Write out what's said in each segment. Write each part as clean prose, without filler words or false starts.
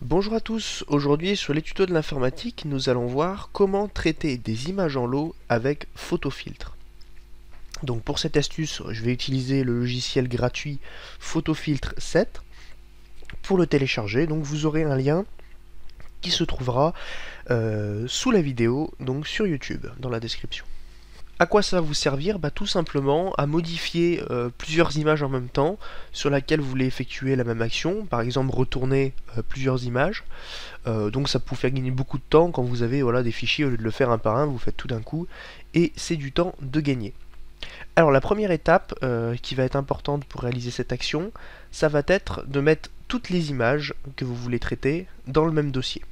Bonjour à tous, aujourd'hui sur les tutos de l'informatique, nous allons voir comment traiter des images en lot avec PhotoFiltre. Donc pour cette astuce, je vais utiliser le logiciel gratuit PhotoFiltre 7. Pour le télécharger, donc vous aurez un lien qui se trouvera sous la vidéo, donc sur YouTube, dans la description. À quoi ça va vous servir? Tout simplement à modifier plusieurs images en même temps sur laquelle vous voulez effectuer la même action, par exemple retourner plusieurs images. Donc ça peut vous faire gagner beaucoup de temps quand vous avez des fichiers, au lieu de le faire un par un, vous faites tout d'un coup, et c'est du temps de gagner. Alors la première étape qui va être importante pour réaliser cette action, ça va être de mettre toutes les images que vous voulez traiter dans le même dossier.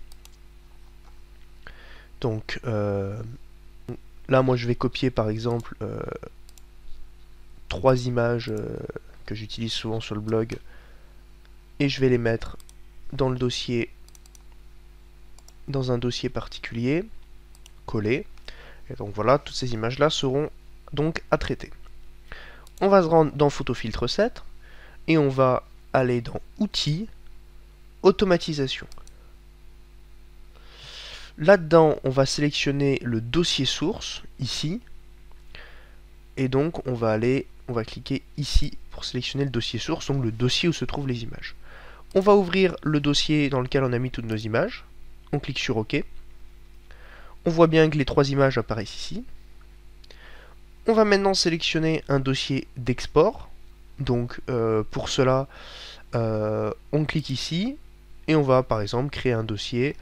Donc là, moi, je vais copier, par exemple, 3 images que j'utilise souvent sur le blog, et je vais les mettre dans le dossier, dans un dossier particulier, coller. Et donc voilà, toutes ces images-là seront donc à traiter. On va se rendre dans PhotoFiltre 7, et on va aller dans Outils, Automatisation. Là-dedans, on va sélectionner le dossier source, ici, et donc on va cliquer ici pour sélectionner le dossier source, donc le dossier où se trouvent les images. On va ouvrir le dossier dans lequel on a mis toutes nos images, on clique sur OK. On voit bien que les 3 images apparaissent ici. On va maintenant sélectionner un dossier d'export, donc pour cela, on clique ici, et on va par exemple créer un dossier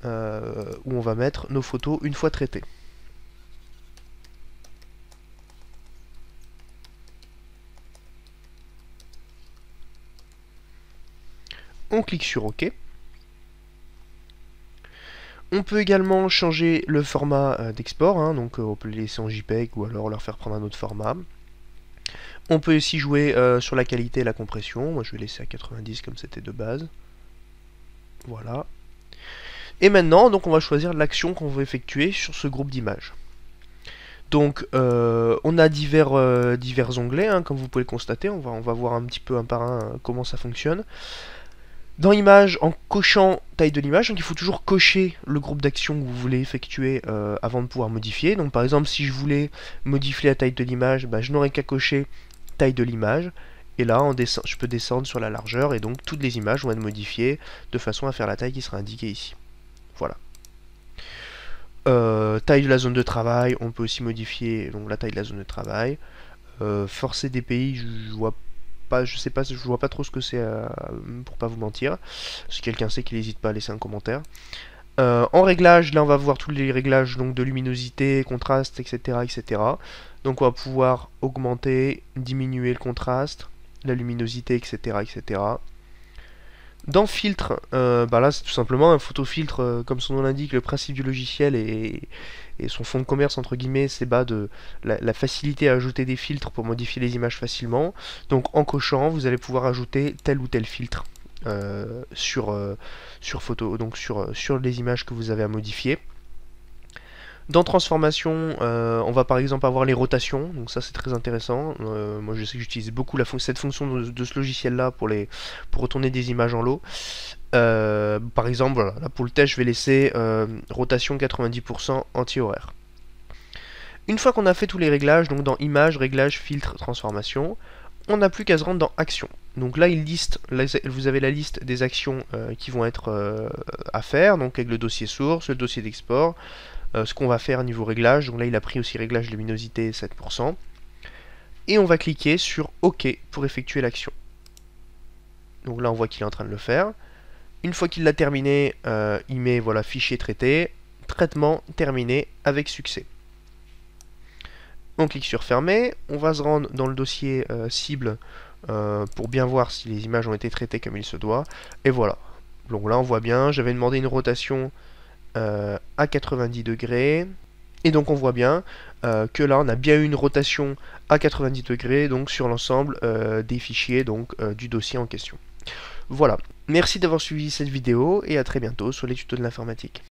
où on va mettre nos photos une fois traitées. On clique sur OK. On peut également changer le format d'export, donc on peut les laisser en JPEG ou alors leur faire prendre un autre format. On peut aussi jouer sur la qualité et la compression. Moi je vais laisser à 90 comme c'était de base. Voilà. Et maintenant, donc on va choisir l'action qu'on veut effectuer sur ce groupe d'images. Donc on a divers onglets, comme vous pouvez le constater. On va voir un petit peu un par un comment ça fonctionne. Dans Images, en cochant taille de l'image, donc il faut toujours cocher le groupe d'actions que vous voulez effectuer avant de pouvoir modifier. Donc par exemple, si je voulais modifier la taille de l'image, je n'aurais qu'à cocher taille de l'image. Et là, je peux descendre sur la largeur, et donc toutes les images vont être modifiées de façon à faire la taille qui sera indiquée ici. Voilà. Taille de la zone de travail, on peut aussi modifier donc, la taille de la zone de travail. Forcer des pays, je vois pas trop ce que c'est pour pas vous mentir. Si quelqu'un sait, qu'il n'hésite pas à laisser un commentaire. En réglage, là on va voir tous les réglages donc, de luminosité, contraste, etc., etc. Donc on va pouvoir augmenter, diminuer le contraste, la luminosité, etc., etc. Dans filtre, là c'est tout simplement un photofiltre, comme son nom l'indique, le principe du logiciel et son fond de commerce entre guillemets, c'est de la facilité à ajouter des filtres pour modifier les images facilement. Donc en cochant, vous allez pouvoir ajouter tel ou tel filtre sur les images que vous avez à modifier. Dans transformation, on va par exemple avoir les rotations, donc ça c'est très intéressant. Moi je sais que j'utilise beaucoup cette fonction de ce logiciel là pour retourner des images en lot. Par exemple, voilà, là pour le test je vais laisser rotation 90% anti-horaire. Une fois qu'on a fait tous les réglages, donc dans Images, Réglages, Filtres, Transformation, on n'a plus qu'à se rendre dans Actions. Donc là, vous avez la liste des actions qui vont être à faire, donc avec le dossier source, le dossier d'export, ce qu'on va faire niveau réglage. Donc là, il a pris aussi réglage luminosité 7%. Et on va cliquer sur OK pour effectuer l'action. Donc là, on voit qu'il est en train de le faire. Une fois qu'il l'a terminé, il met voilà, fichier traité, traitement terminé avec succès. On clique sur fermer, on va se rendre dans le dossier cible pour bien voir si les images ont été traitées comme il se doit. Et voilà. Donc là on voit bien, j'avais demandé une rotation à 90 degrés. Et donc on voit bien que là on a bien eu une rotation à 90 degrés donc sur l'ensemble des fichiers donc, du dossier en question. Voilà. Merci d'avoir suivi cette vidéo et à très bientôt sur les tutos de l'informatique.